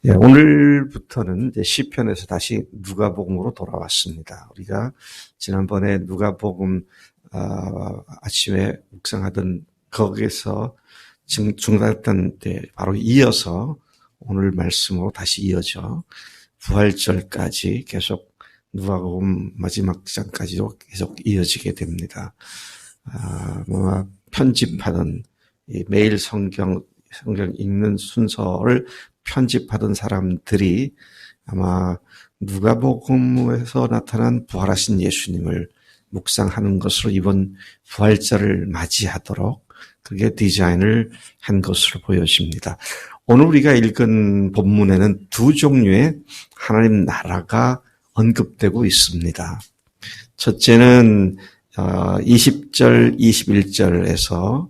예, 오늘부터는 이제 시편에서 다시 누가복음으로 돌아왔습니다. 우리가 지난번에 누가복음 아침에 묵상하던 거기에서 중단했던 때 바로 이어서 오늘 말씀으로 다시 이어져 부활절까지 계속 누가복음 마지막 장까지도 계속 이어지게 됩니다. 편집하던 매일 성경 읽는 순서를 편집하던 사람들이 아마 누가복음에서 나타난 부활하신 예수님을 묵상하는 것으로 이번 부활절을 맞이하도록 그게 디자인을 한 것으로 보여집니다. 오늘 우리가 읽은 본문에는 두 종류의 하나님 나라가 언급되고 있습니다. 첫째는 20절, 21절에서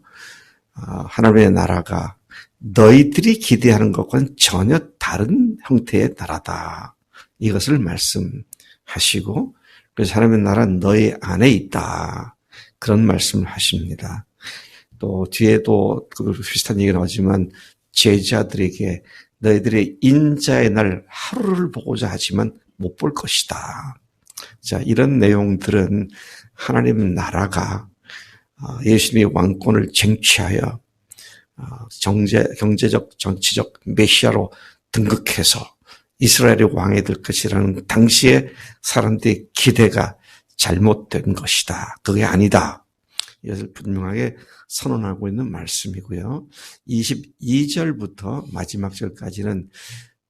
하나님의 나라가 너희들이 기대하는 것과는 전혀 다른 형태의 나라다. 이것을 말씀하시고 그래서 하나님의 나라는 너희 안에 있다. 그런 말씀을 하십니다. 또 뒤에도 비슷한 얘기가 나오지만 제자들에게 너희들의 인자의 날 하루를 보고자 하지만 못 볼 것이다. 자, 이런 내용들은 하나님 나라가 예수님의 왕권을 쟁취하여 경제적, 정치적 메시아로 등극해서 이스라엘의 왕이 될 것이라는 당시의 사람들의 기대가 잘못된 것이다. 그게 아니다. 이것을 분명하게 선언하고 있는 말씀이고요. 22절부터 마지막 절까지는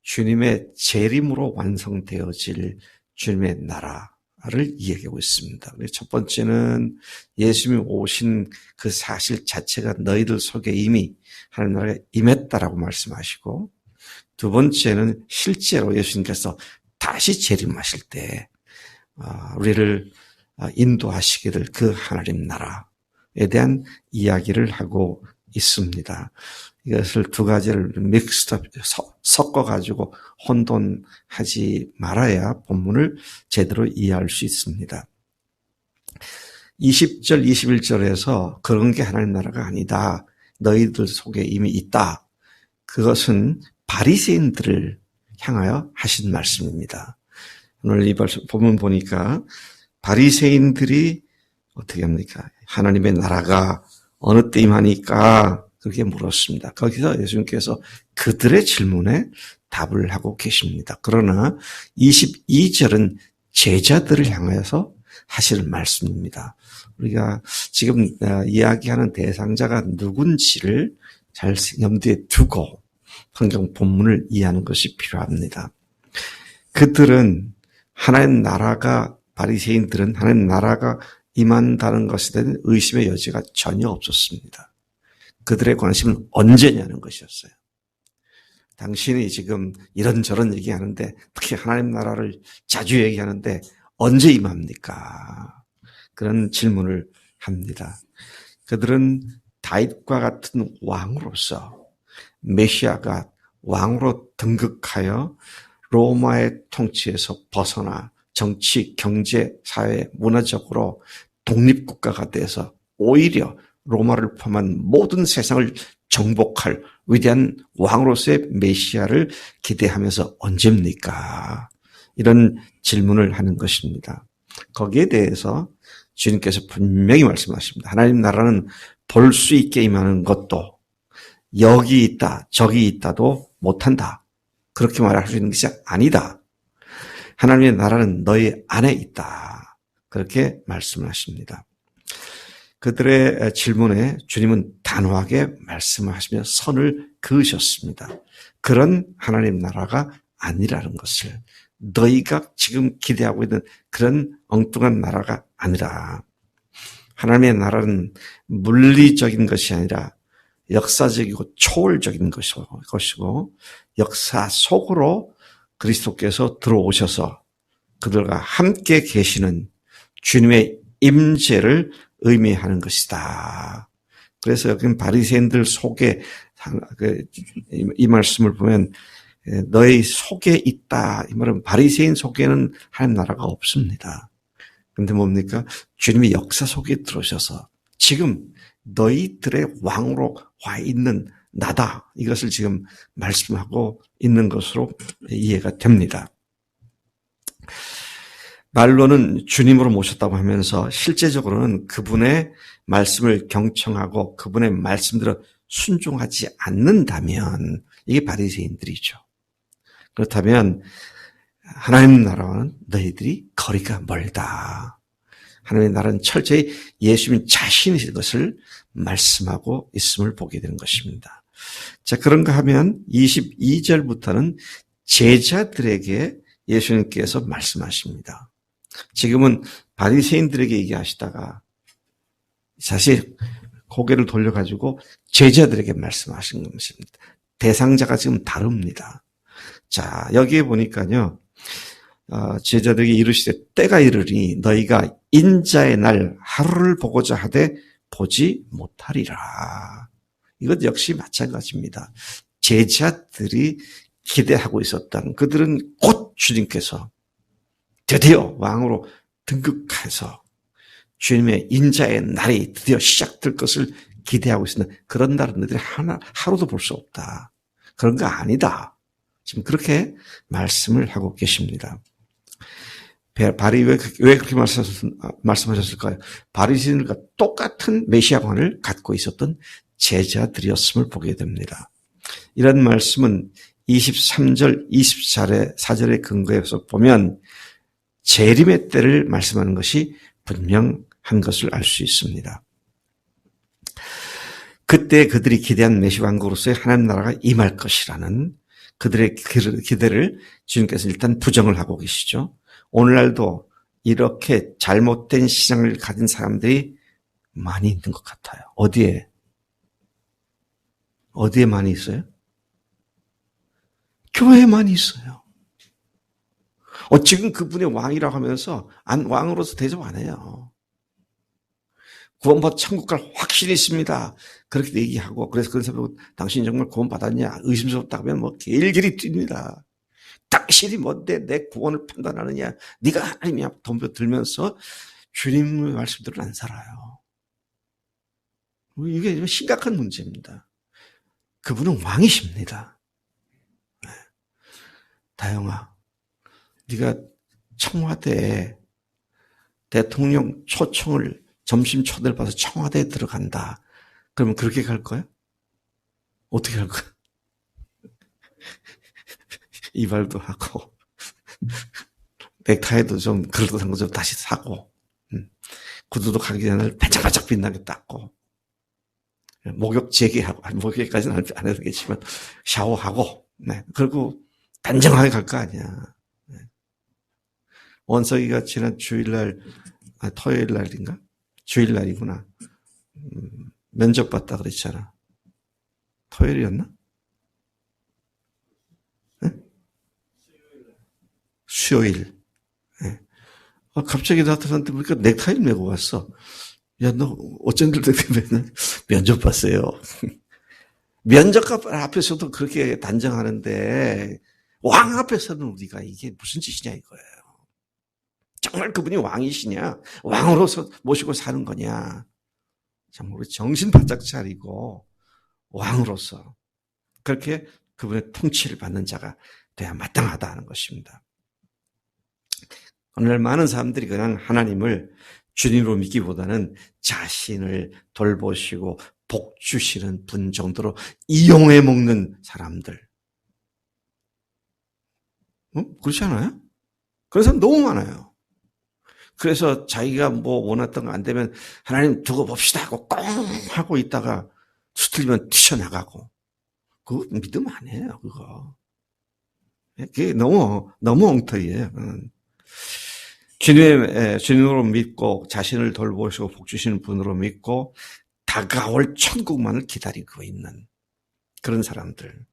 주님의 재림으로 완성되어질 주님의 나라를 이야기하고 있습니다. 첫 번째는 예수님이 오신 그 사실 자체가 너희들 속에 이미 하나님 나라에 임했다라고 말씀하시고, 두 번째는 실제로 예수님께서 다시 재림하실 때 우리를 인도하시게 될 그 하나님 나라에 대한 이야기를 하고 있습니다. 이것을 두 가지를 믹스업 섞어가지고 혼돈하지 말아야 본문을 제대로 이해할 수 있습니다. 20절, 21절에서 그런 게 하나님 나라가 아니다. 너희들 속에 이미 있다. 그것은 바리새인들을 향하여 하신 말씀입니다. 오늘 이 본문 보니까 바리새인들이 어떻게 합니까? 하나님의 나라가 어느 때 임하니까 그렇게 물었습니다. 거기서 예수님께서 그들의 질문에 답을 하고 계십니다. 그러나 22절은 제자들을 향해서 하실 말씀입니다. 우리가 지금 이야기하는 대상자가 누군지를 잘 염두에 두고 성경 본문을 이해하는 것이 필요합니다. 그들은 하나님 나라가, 바리새인들은 하나님 나라가 임한다는 것에 대한 의심의 여지가 전혀 없었습니다. 그들의 관심은 언제냐는 것이었어요. 당신이 지금 이런저런 얘기하는데, 특히 하나님 나라를 자주 얘기하는데 언제 임합니까? 그런 질문을 합니다. 그들은 다윗과 같은 왕으로서 메시아가 왕으로 등극하여 로마의 통치에서 벗어나 정치, 경제, 사회, 문화적으로 독립국가가 돼서 오히려 로마를 포함한 모든 세상을 정복할 위대한 왕으로서의 메시아를 기대하면서 언제입니까? 이런 질문을 하는 것입니다. 거기에 대해서 주님께서 분명히 말씀하십니다. 하나님 나라는 볼 수 있게 임하는 것도 여기 있다, 저기 있다도 못한다. 그렇게 말할 수 있는 것이 아니다. 하나님의 나라는 너희 안에 있다. 그렇게 말씀을 하십니다. 그들의 질문에 주님은 단호하게 말씀을 하시며 선을 그으셨습니다. 그런 하나님 나라가 아니라는 것을, 너희가 지금 기대하고 있는 그런 엉뚱한 나라가 아니라, 하나님의 나라는 물리적인 것이 아니라 역사적이고 초월적인 것이고 역사 속으로 그리스도께서 들어오셔서 그들과 함께 계시는 주님의 임재를 의미하는 것이다. 그래서 여기는 바리새인들 속에 이 말씀을 보면 너희 속에 있다. 이 말은 바리새인 속에는 하나님 나라가 없습니다. 그런데 뭡니까? 주님이 역사 속에 들어오셔서 지금 너희들의 왕으로 와 있는 나다. 이것을 지금 말씀하고 있는 것으로 이해가 됩니다. 말로는 주님으로 모셨다고 하면서 실제적으로는 그분의 말씀을 경청하고 그분의 말씀대로 순종하지 않는다면 이게 바리새인들이죠. 그렇다면 하나님 나라와는 너희들이 거리가 멀다. 하나님의 나라는 철저히 예수님 자신이신 것을 말씀하고 있음을 보게 되는 것입니다. 자, 그런가 하면 22절부터는 제자들에게 예수님께서 말씀하십니다. 지금은 바리새인들에게 얘기하시다가 사실 고개를 돌려가지고 제자들에게 말씀하신 것입니다. 대상자가 지금 다릅니다. 자, 여기에 보니까요. 제자들에게 이르시되 때가 이르니 너희가 인자의 날 하루를 보고자 하되 보지 못하리라. 이것 역시 마찬가지입니다. 제자들이 기대하고 있었던 그들은 곧 주님께서 드디어 왕으로 등극해서 주님의 인자의 날이 드디어 시작될 것을 기대하고 있었는데 그런 날은 너희들이 하루도 볼 수 없다. 그런 거 아니다. 지금 그렇게 말씀을 하고 계십니다. 바리 왜 그렇게 말씀하셨을까요? 바리새인들과 똑같은 메시아관을 갖고 있었던 제자들이었음을 보게 됩니다. 이런 말씀은 23절, 24절의 근거에서 보면 재림의 때를 말씀하는 것이 분명한 것을 알 수 있습니다. 그때 그들이 기대한 메시아 왕국으로서의 하나님 나라가 임할 것이라는 그들의 기대를 주님께서 일단 부정을 하고 계시죠. 오늘날도 이렇게 잘못된 신앙을 가진 사람들이 많이 있는 것 같아요. 어디에 많이 있어요? 교회에 많이 있어요. 지금 그분의 왕이라고 하면서 왕으로서 대접 안 해요. 구원받아 천국 갈 확신이 있습니다. 그렇게 얘기하고 그래서 그런 사람 보고 당신이 정말 구원받았냐 의심스럽다 하면 길길이 뜁니다. 당신이 뭔데 내 구원을 판단하느냐 네가 하나님이야 덤벼들면서 주님의 말씀대로 안 살아요. 이게 심각한 문제입니다. 그분은 왕이십니다. 다영아 네가 청와대에 대통령 초청을 점심 초대를 받아서 청와대에 들어간다. 그러면 그렇게 갈 거야? 어떻게 할 거야? 이발도 하고 넥타이도 좀 그럴듯한 거 좀 다시 사고 구두도 가기 전에 반짝반짝 빛나게 닦고 목욕 재개하고 목욕까지는 안 해도 되겠지만 샤워하고 그리고 단정하게 갈 거 아니야. 원석이가 지난 주일날 토요일 날인가? 주일날이구나. 면접 봤다 그랬잖아. 토요일이었나? 네? 수요일. 네. 갑자기 나한테 보니까 넥타이를 메고 왔어. 야, 너 어쩐 일 넥타이 메냐? 면접 봤어요. 면접관 앞에서도 그렇게 단정하는데 왕 앞에서는 우리가 이게 무슨 짓이냐 이거예요. 정말 그분이 왕이시냐? 왕으로서 모시고 사는 거냐? 정말 우리 정신 바짝 차리고 왕으로서 그렇게 그분의 통치를 받는 자가 돼야 마땅하다는 것입니다. 오늘날 많은 사람들이 그냥 하나님을 주님으로 믿기보다는 자신을 돌보시고 복 주시는 분 정도로 이용해 먹는 사람들. 그렇지 않아요? 그런 사람 너무 많아요. 그래서 자기가 원했던 거 안 되면 하나님 두고 봅시다 하고 꽁 하고 있다가 수틀리면 튀쳐나가고. 그거 믿으면 안 해요, 그거. 그게 너무 엉터리예요. 주님으로 믿고 자신을 돌보시고 복 주시는 분으로 믿고 다가올 천국만을 기다리고 있는 그런 사람들.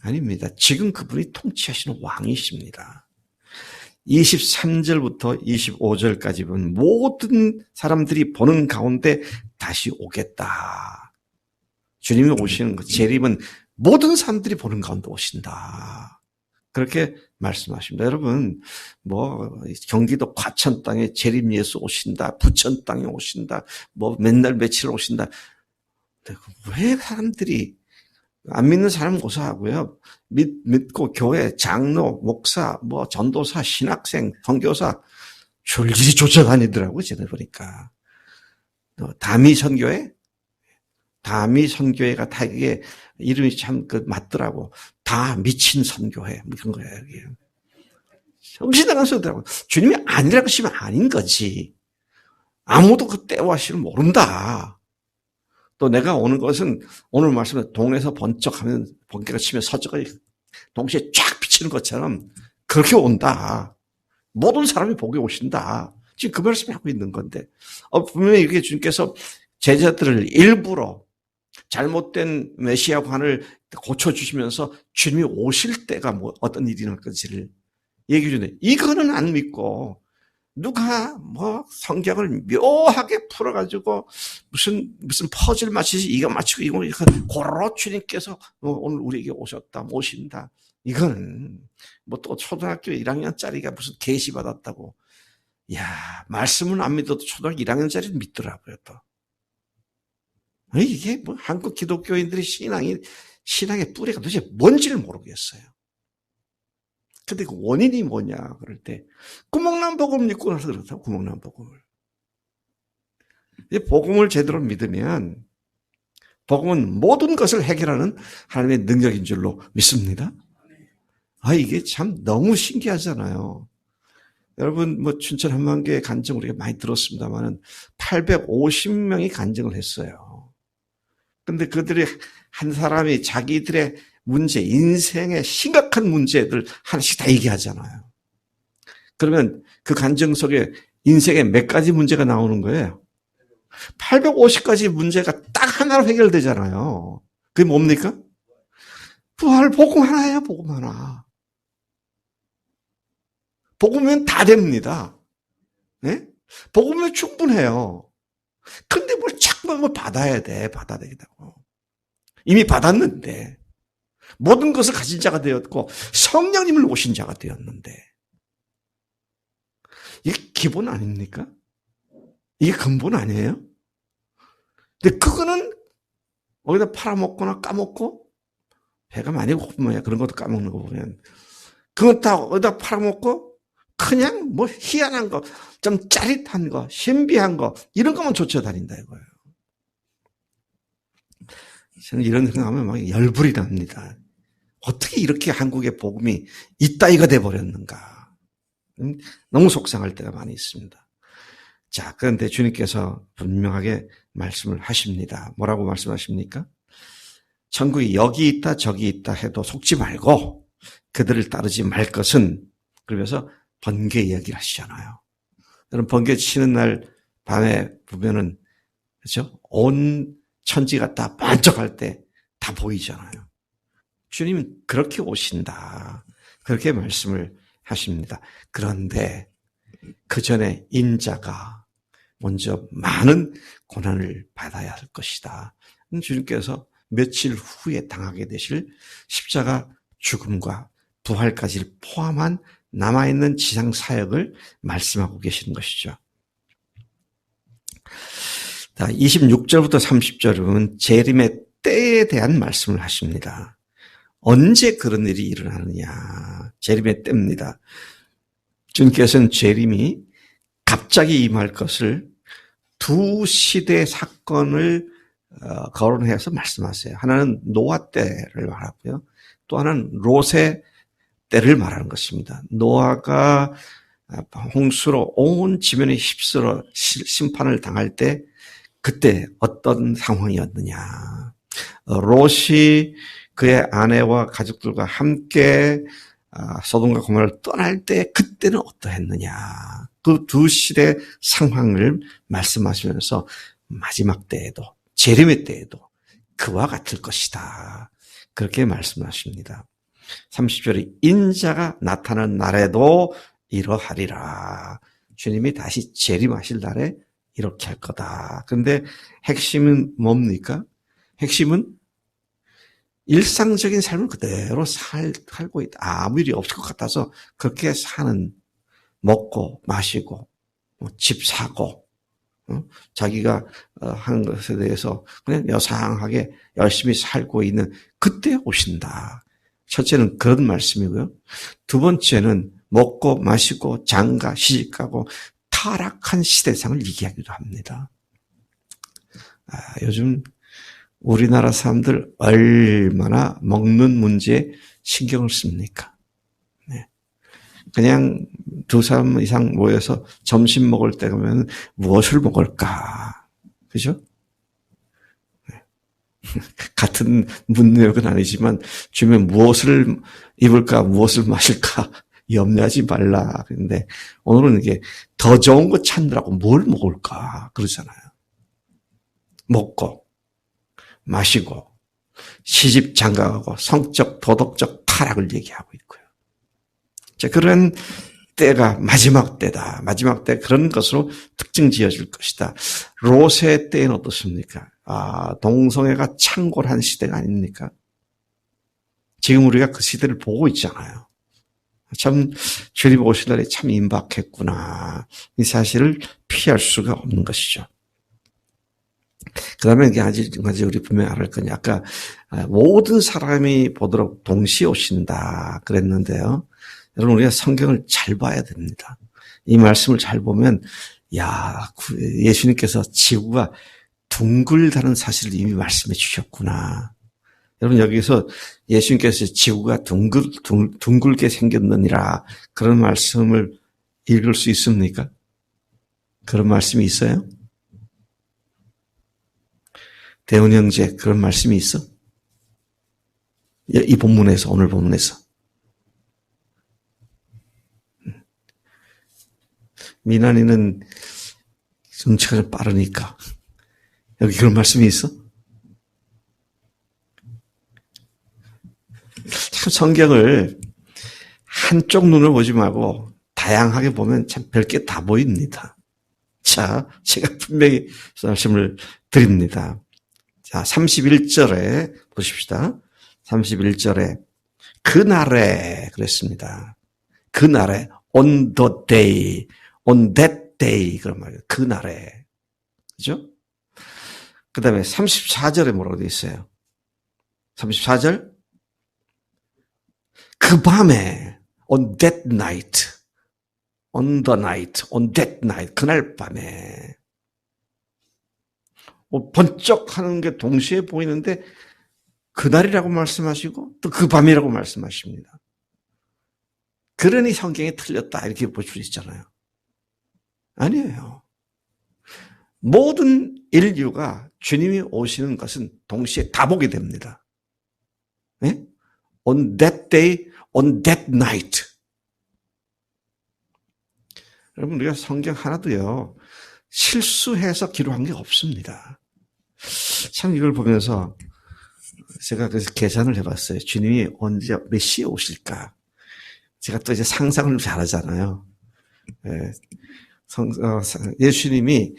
아닙니다. 지금 그분이 통치하시는 왕이십니다. 23절부터 25절까지 보면 모든 사람들이 보는 가운데 다시 오겠다. 주님이 오시는 것, 재림은 모든 사람들이 보는 가운데 오신다. 그렇게 말씀하십니다. 여러분, 경기도 과천 땅에 재림 예수 오신다. 부천 땅에 오신다. 맨날 며칠 오신다. 왜 사람들이 안 믿는 사람은 고사하고요. 믿고 교회, 장로, 목사, 전도사, 신학생, 선교사 줄줄이 쫓아다니더라고요. 쟤네 보니까. 다미 선교회? 다미 선교회가 다 이게 이름이 참 맞더라고. 다 미친 선교회. 그런 거예요, 이게. 정신나간 소리더라고. 주님이 아니라고 하시면 아닌 거지. 아무도 그 때와 시를 모른다. 또 내가 오는 것은 오늘 말씀에 동에서 번쩍하면 번개가 치면 서쪽이 동시에 쫙 비치는 것처럼 그렇게 온다. 모든 사람이 보게 오신다. 지금 그 말씀을 하고 있는 건데 분명히 이렇게 주님께서 제자들을 일부러 잘못된 메시아관을 고쳐주시면서 주님이 오실 때가 어떤 일이 날 건지를 얘기해 주는데 이거는 안 믿고 누가 성경을 묘하게 풀어가지고 무슨 퍼즐 맞히지 이거 맞히고 이거 고로 주님께서 오늘 우리에게 오신다. 이거는 또 초등학교 1학년짜리가 무슨 계시 받았다고. 야, 말씀은 안 믿어도 초등학교 1학년짜리는 믿더라고요, 또. 이게 한국 기독교인들의 신앙의 뿌리가 도대체 뭔지를 모르겠어요. 근데 그 원인이 뭐냐, 그럴 때. 구멍난 복음을 믿고 나서 그렇다고, 구멍난 복음을. 이 복음을 제대로 믿으면, 복음은 모든 것을 해결하는 하나님의 능력인 줄로 믿습니다. 이게 참 너무 신기하잖아요. 여러분, 춘천 한만교회 간증 우리가 많이 들었습니다만은 850명이 간증을 했어요. 근데 그들이 한 사람이 자기들의 문제, 인생의 심각한 문제들 하나씩 다 얘기하잖아요. 그러면 그 간증 속에 인생의 몇 가지 문제가 나오는 거예요. 850가지 문제가 딱 하나로 해결되잖아요. 그게 뭡니까? 부활 복음 하나예요, 복음 하나. 복음이면 다 됩니다. 네? 복음이면 충분해요. 근데 뭘 자꾸 받아야 되겠다고. 이미 받았는데. 모든 것을 가진 자가 되었고 성령님을 오신 자가 되었는데 이게 기본 아닙니까? 이게 근본 아니에요? 근데 그거는 어디다 팔아먹거나 까먹고 배가 많이 고프면 그런 것도 까먹는 거 보면 그건 다 어디다 팔아먹고 그냥 희한한 거, 좀 짜릿한 거, 신비한 거 이런 것만 쫓아다닌다 이거예요. 저는 이런 생각하면 막 열불이 납니다. 어떻게 이렇게 한국의 복음이 이따위가 돼버렸는가. 너무 속상할 때가 많이 있습니다. 자, 그런데 주님께서 분명하게 말씀을 하십니다. 뭐라고 말씀하십니까? 천국이 여기 있다 저기 있다 해도 속지 말고 그들을 따르지 말 것은 그러면서 번개 이야기를 하시잖아요. 여러분 번개 치는 날 밤에 보면은 그렇죠? 온 천지가 다 반짝할 때 다 보이잖아요. 주님은 그렇게 오신다. 그렇게 말씀을 하십니다. 그런데 그 전에 인자가 먼저 많은 고난을 받아야 할 것이다. 주님께서 며칠 후에 당하게 되실 십자가 죽음과 부활까지를 포함한 남아있는 지상 사역을 말씀하고 계시는 것이죠. 26절부터 30절은 재림의 때에 대한 말씀을 하십니다. 언제 그런 일이 일어나느냐. 재림의 때입니다. 주님께서는 재림이 갑자기 임할 것을 두 시대 사건을 거론해서 말씀하세요. 하나는 노아 때를 말하고요. 또 하나는 롯의 때를 말하는 것입니다. 노아가 홍수로 온 지면이 휩쓸어 심판을 당할 때 그때 어떤 상황이었느냐. 롯이 그의 아내와 가족들과 함께 소돔과 고모라를 떠날 때 그때는 어떠했느냐. 그 두 시대 상황을 말씀하시면서 마지막 때에도 재림의 때에도 그와 같을 것이다. 그렇게 말씀하십니다. 30절에 인자가 나타난 날에도 이러하리라. 주님이 다시 재림하실 날에 이렇게 할 거다. 그런데 핵심은 뭡니까? 핵심은 일상적인 삶을 그대로 살고 있다. 아무 일이 없을 것 같아서 그렇게 사는, 먹고 마시고 집 사고 자기가 하는 것에 대해서 그냥 여상하게 열심히 살고 있는 그때 오신다. 첫째는 그런 말씀이고요. 두 번째는 먹고 마시고 장가 시집가고 타락한 시대상을 얘기하기도 합니다. 요즘 우리나라 사람들 얼마나 먹는 문제에 신경을 씁니까? 네. 그냥 두 사람 이상 모여서 점심 먹을 때 가면 무엇을 먹을까? 그죠? 네. 같은 문맥은 아니지만 주면 무엇을 입을까, 무엇을 마실까 염려하지 말라. 그런데 오늘은 이게 더 좋은 거 찾느라고 뭘 먹을까? 그러잖아요. 먹고 마시고 시집 장가가고 성적 도덕적 타락을 얘기하고 있고요. 자, 그런 때가 마지막 때다. 마지막 때 그런 것으로 특징 지어질 것이다. 롯의 때는 어떻습니까? 동성애가 창궐한 시대가 아닙니까? 지금 우리가 그 시대를 보고 있잖아요. 참 주님 오신 날이 참 임박했구나. 이 사실을 피할 수가 없는 것이죠. 그 다음에 아직 우리 분명히 알을 거냐. 아까 모든 사람이 보도록 동시에 오신다 그랬는데요. 여러분 우리가 성경을 잘 봐야 됩니다. 이 말씀을 잘 보면 예수님께서 지구가 둥글다는 사실을 이미 말씀해 주셨구나. 여러분 여기서 예수님께서 지구가 둥글게 생겼느니라 그런 말씀을 읽을 수 있습니까? 그런 말씀이 있어요? 대훈 형제 그런 말씀이 있어? 이 본문에서 오늘 본문에서 미나리는 눈치가 좀 빠르니까 여기 그런 말씀이 있어? 참 성경을 한쪽 눈을 보지 말고 다양하게 보면 참 별게 다 보입니다. 자, 제가 분명히 말씀을 드립니다. 자, 31절에 보십시다. 31절에 그날에 그랬습니다. 그날에 on the day, on that day 그런 말이에요. 그날에. 그죠? 그 다음에 34절에 뭐라고 되어 있어요? 34절 그 밤에 on that night, on the night, on that night 그날 밤에 번쩍하는 게 동시에 보이는데 그날이라고 말씀하시고 또 그 밤이라고 말씀하십니다. 그러니 성경이 틀렸다 이렇게 볼 수 있잖아요. 아니에요. 모든 인류가 주님이 오시는 것은 동시에 다 보게 됩니다. 네? On that day, on that night. 여러분 우리가 성경 하나도요. 실수해서 기록한 게 없습니다. 참 이걸 보면서 제가 그래서 계산을 해봤어요. 주님이 언제 몇 시에 오실까? 제가 또 이제 상상을 잘하잖아요. 예수님이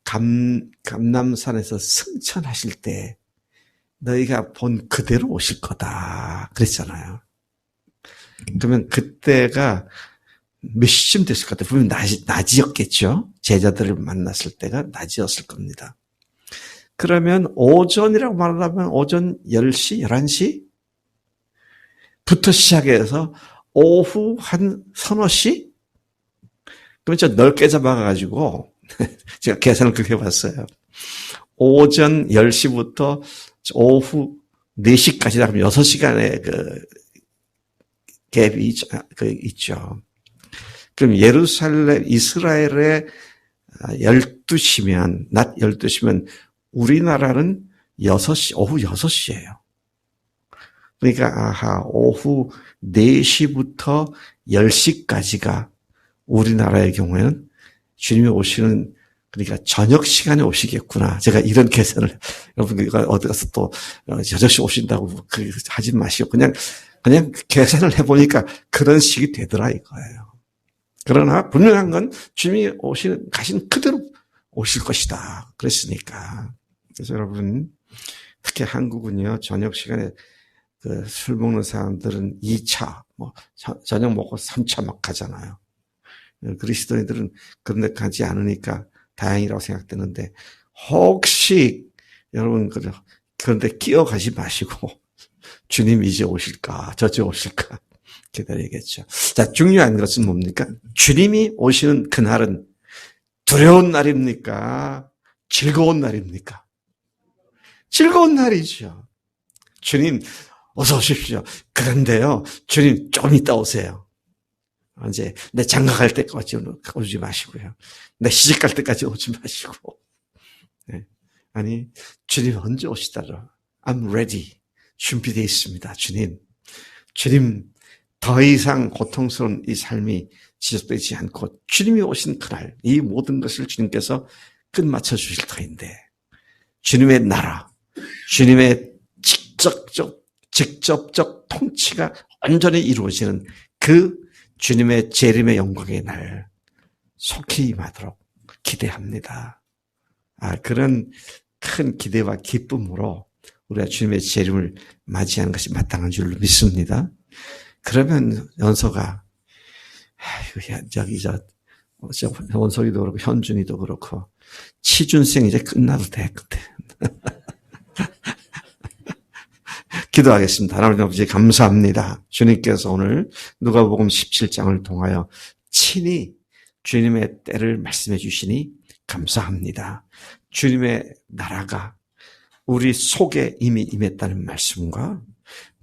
감람산에서 승천하실 때 너희가 본 그대로 오실 거다 그랬잖아요. 그러면 그때가 몇 시쯤 됐을 것 같아요? 분명 낮이었겠죠? 제자들을 만났을 때가 낮이었을 겁니다. 그러면 오전이라고 말하면 오전 10시, 11시? 부터 시작해서 오후 한 서너 시? 그럼 저 넓게 잡아가지고 제가 계산을 그렇게 해봤어요. 오전 10시부터 오후 4시까지 하면 6시간의 그 갭이 있죠. 그럼 예루살렘, 이스라엘의 12시면, 낮 12시면 우리나라는 6시, 오후 6시예요. 그러니까, 오후 4시부터 10시까지가 우리나라의 경우에는 주님이 오시는, 그러니까 저녁 시간에 오시겠구나. 제가 이런 계산을, 여러분들가 어디 가서 또 8시 오신다고 하지 마시고, 그냥 계산을 해보니까 그런 식이 되더라 이거예요. 그러나 분명한 건 주님이 가신 그대로 오실 것이다. 그랬으니까. 그래서 여러분, 특히 한국은요, 저녁 시간에 술 먹는 사람들은 2차, 저녁 먹고 3차 막 가잖아요. 그리스도인들은 그런 데 가지 않으니까 다행이라고 생각되는데 혹시 여러분 그런데 끼어가지 마시고 주님 이제 오실까 저제 오실까 기다리겠죠. 자, 중요한 것은 뭡니까? 주님이 오시는 그날은 두려운 날입니까? 즐거운 날입니까? 즐거운 날이죠. 주님 어서 오십시오. 그런데요, 주님 좀 이따 오세요. 언제 내 장가 갈 때까지 오지 마시고요. 내 시집 갈 때까지 오지 마시고. 네. 아니, 주님 언제 오시더라? I'm ready. 준비되어 있습니다. 주님 더 이상 고통스러운 이 삶이 지속되지 않고 주님이 오신 그날 이 모든 것을 주님께서 끝마쳐 주실 터인데 주님의 나라, 주님의 직접적 통치가 완전히 이루어지는 그 주님의 재림의 영광의 날 속히 임하도록 기대합니다. 그런 큰 기대와 기쁨으로 우리가 주님의 재림을 맞이하는 것이 마땅한 줄로 믿습니다. 그러면 연서가 원석이도 그렇고 현준이도 그렇고 치준생 이제 끝나도 돼 그때. 기도하겠습니다. 하나님 아버지 감사합니다. 주님께서 오늘 누가복음 17장을 통하여 친히 주님의 때를 말씀해 주시니 감사합니다. 주님의 나라가 우리 속에 이미 임했다는 말씀과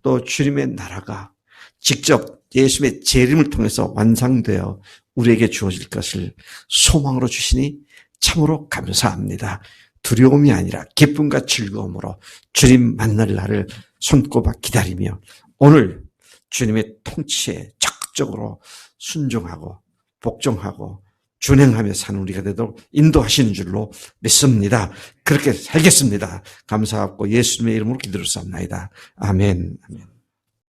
또 주님의 나라가 직접 예수님의 재림을 통해서 완성되어 우리에게 주어질 것을 소망으로 주시니 참으로 감사합니다. 두려움이 아니라 기쁨과 즐거움으로 주님 만날 날을 손꼽아 기다리며 오늘 주님의 통치에 적극적으로 순종하고 복종하고 준행하며 사는 우리가 되도록 인도하시는 줄로 믿습니다. 그렇게 살겠습니다. 감사하고 예수님의 이름으로 기도를 쌉나이다. 아멘. 아멘.